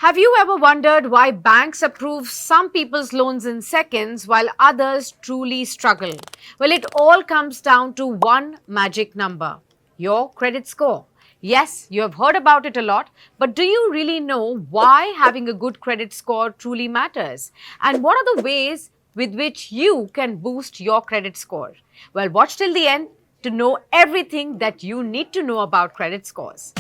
Have you ever wondered why banks approve some people's loans in seconds while others truly struggle? Well, it all comes down to one magic number: your credit score. Yes, you have heard about it a lot, but do you really know why having a good credit score truly matters? And what are the ways with which you can boost your credit score? Well, watch till the end to know everything that you need to know about credit scores.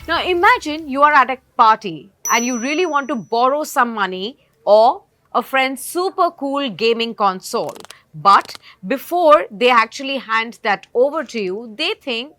Now imagine you are at a party and you really want to borrow some money or a friend's super cool gaming console. But before they actually hand that over to you, they think,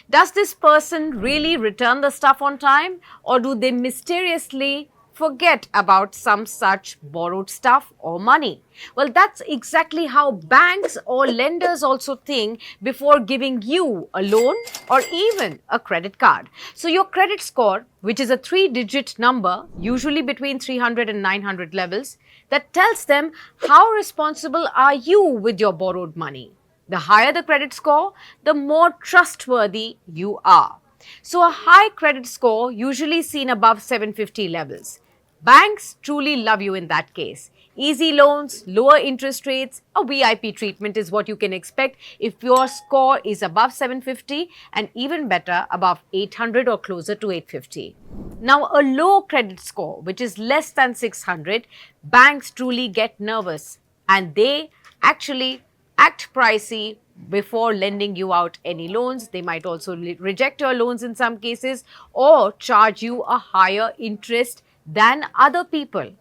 does this person really return the stuff on time, or do they mysteriously forget about some such borrowed stuff or money? Well, that's exactly how banks or lenders also think before giving you a loan or even a credit card. So, your credit score, which is a 3-digit number, usually between 300 and 900 levels, that tells them how responsible are you with your borrowed money. The higher the credit score, the more trustworthy you are. So, a high credit score, usually seen above 750 levels. Banks truly love you in that case. Easy loans, lower interest rates, a VIP treatment is what you can expect if your score is above 750 and even better above 800 or closer to 850. Now, a low credit score, which is less than 600, banks truly get nervous and they actually act pricey before lending you out any loans. They might also reject your loans in some cases or charge you a higher interest than other people.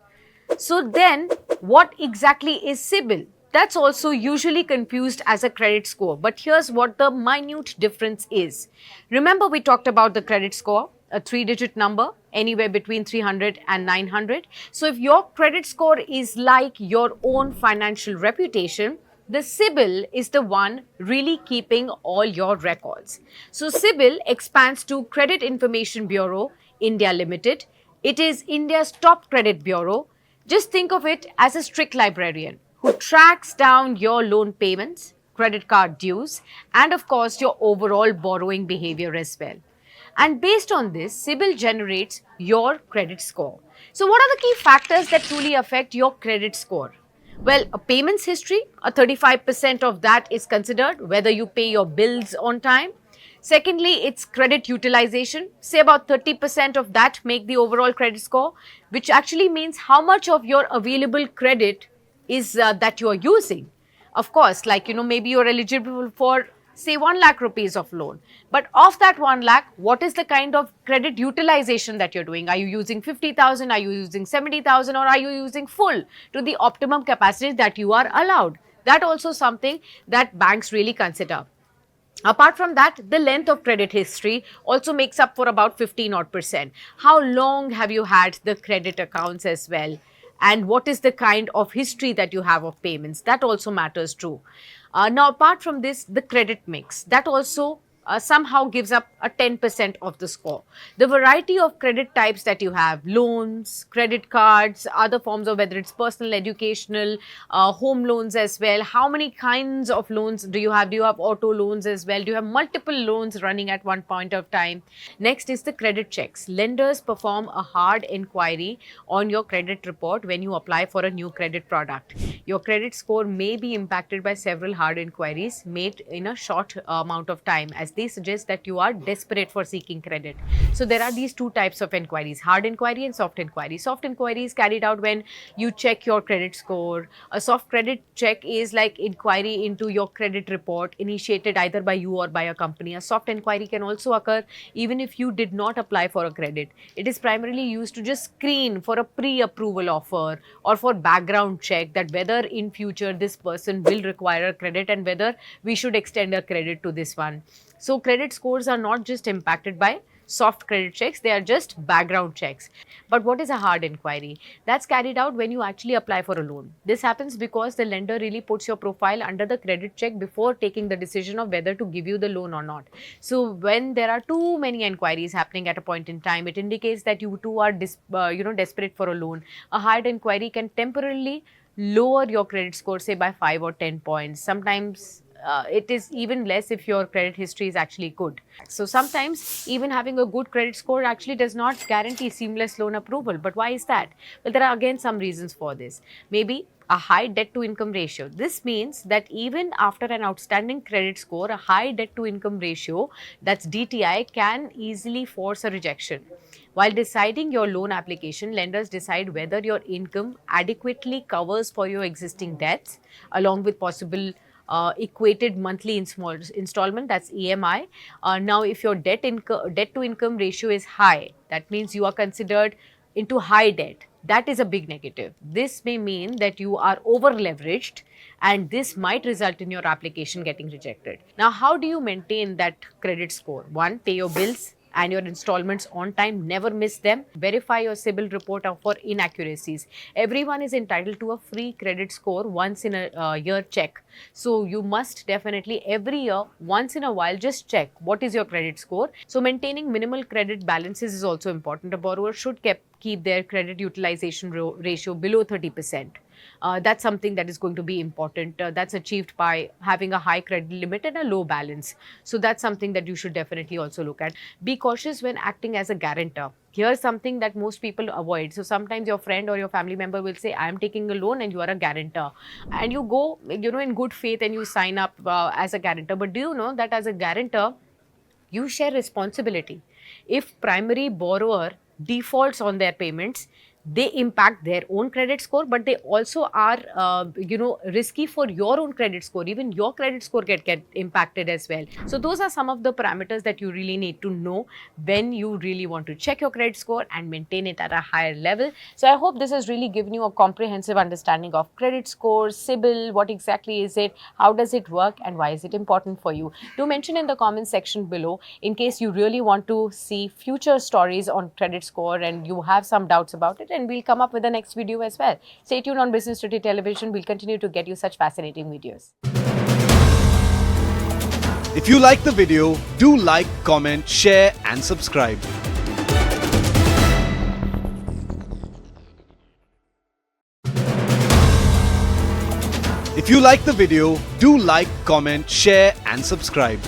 So then, what exactly is CIBIL? That's also usually confused as a credit score, but here's what the minute difference is. Remember, we talked about the credit score, a 3-digit number, anywhere between 300 and 900. So if your credit score is like your own financial reputation, the CIBIL is the one really keeping all your records. So CIBIL expands to Credit Information Bureau, India Limited. It is India's top credit bureau. Just think of it as a strict librarian who tracks down your loan payments, credit card dues, and of course your overall borrowing behavior as well. And based on this, CIBIL generates your credit score. So what are the key factors that truly affect your credit score? Well, a payments history, a 35% of that is considered whether you pay your bills on time. Secondly, it's credit utilization. Say about 30% of that make the overall credit score, which actually means how much of your available credit is that you are using. Of course, like, maybe you're eligible for say 1 lakh rupees of loan. But of that 1 lakh, what is the kind of credit utilization that you're doing? Are you using 50,000? Are you using 70,000? Or are you using full to the optimum capacity that you are allowed? That also something that banks really consider. Apart from that, the length of credit history also makes up for about 15 odd percent. How long have you had the credit accounts as well? And what is the kind of history that you have of payments? That also matters too. Now, apart from this, the credit mix, that also somehow gives up a 10% of the score. The variety of credit types that you have, loans, credit cards, other forms of whether it's personal, educational, home loans as well. How many kinds of loans do you have? Do you have auto loans as well? Do you have multiple loans running at one point of time? Next is the credit checks. Lenders perform a hard inquiry on your credit report when you apply for a new credit product. Your credit score may be impacted by several hard inquiries made in a short amount of time, as they suggest that you are desperate for seeking credit. So there are these two types of inquiries: hard inquiry and soft inquiry. Soft inquiry is carried out when you check your credit score. A soft credit check is like inquiry into your credit report initiated either by you or by a company. A soft inquiry can also occur even if you did not apply for a credit. It is primarily used to just screen for a pre-approval offer or for background check that whether in future this person will require a credit and whether we should extend a credit to this one. So credit scores are not just impacted by soft credit checks, they are just background checks. But what is a hard inquiry? That's carried out when you actually apply for a loan. This happens because the lender really puts your profile under the credit check before taking the decision of whether to give you the loan or not. So when there are too many inquiries happening at a point in time, it indicates that you too are desperate for a loan. A hard inquiry can temporarily lower your credit score say by 5 or 10 points. Sometimes it is even less if your credit history is actually good. So sometimes even having a good credit score actually does not guarantee seamless loan approval. But why is that? Well, there are again some reasons for this. Maybe a high debt to income ratio. This means that even after an outstanding credit score, a high debt to income ratio, that's DTI, can easily force a rejection. While deciding your loan application, lenders decide whether your income adequately covers for your existing debts, along with possible equated monthly installment, that's EMI. Now, if your debt to income ratio is high, that means you are considered into high debt. That is a big negative. This may mean that you are over leveraged, and this might result in your application getting rejected. Now, how do you maintain that credit score? One, pay your bills and your installments on time, never miss them. Verify your CIBIL report for inaccuracies. Everyone is entitled to a free credit score once in a year check. So you must definitely every year, once in a while, just check what is your credit score. So maintaining minimal credit balances is also important. A borrower should keep their credit utilization ratio below 30%. That's something that is going to be important. That's achieved by having a high credit limit and a low balance. So that's something that you should definitely also look at. Be cautious when acting as a guarantor. Here's something that most people avoid. So sometimes your friend or your family member will say, I am taking a loan and you are a guarantor. And you go, in good faith and you sign up as a guarantor. But do you know that as a guarantor, you share responsibility? If primary borrower defaults on their payments, they impact their own credit score, but they also are, risky for your own credit score. Even your credit score get impacted as well. So those are some of the parameters that you really need to know when you really want to check your credit score and maintain it at a higher level. So I hope this has really given you a comprehensive understanding of credit scores, CIBIL, what exactly is it, how does it work, and why is it important for you. Do mention in the comments section below in case you really want to see future stories on credit score and you have some doubts about it, and we'll come up with the next video as well. Stay tuned on Business Today Television. We'll continue to get you such fascinating videos. If you like the video, do like, comment, share and subscribe. If you like the video, do like, comment, share and subscribe.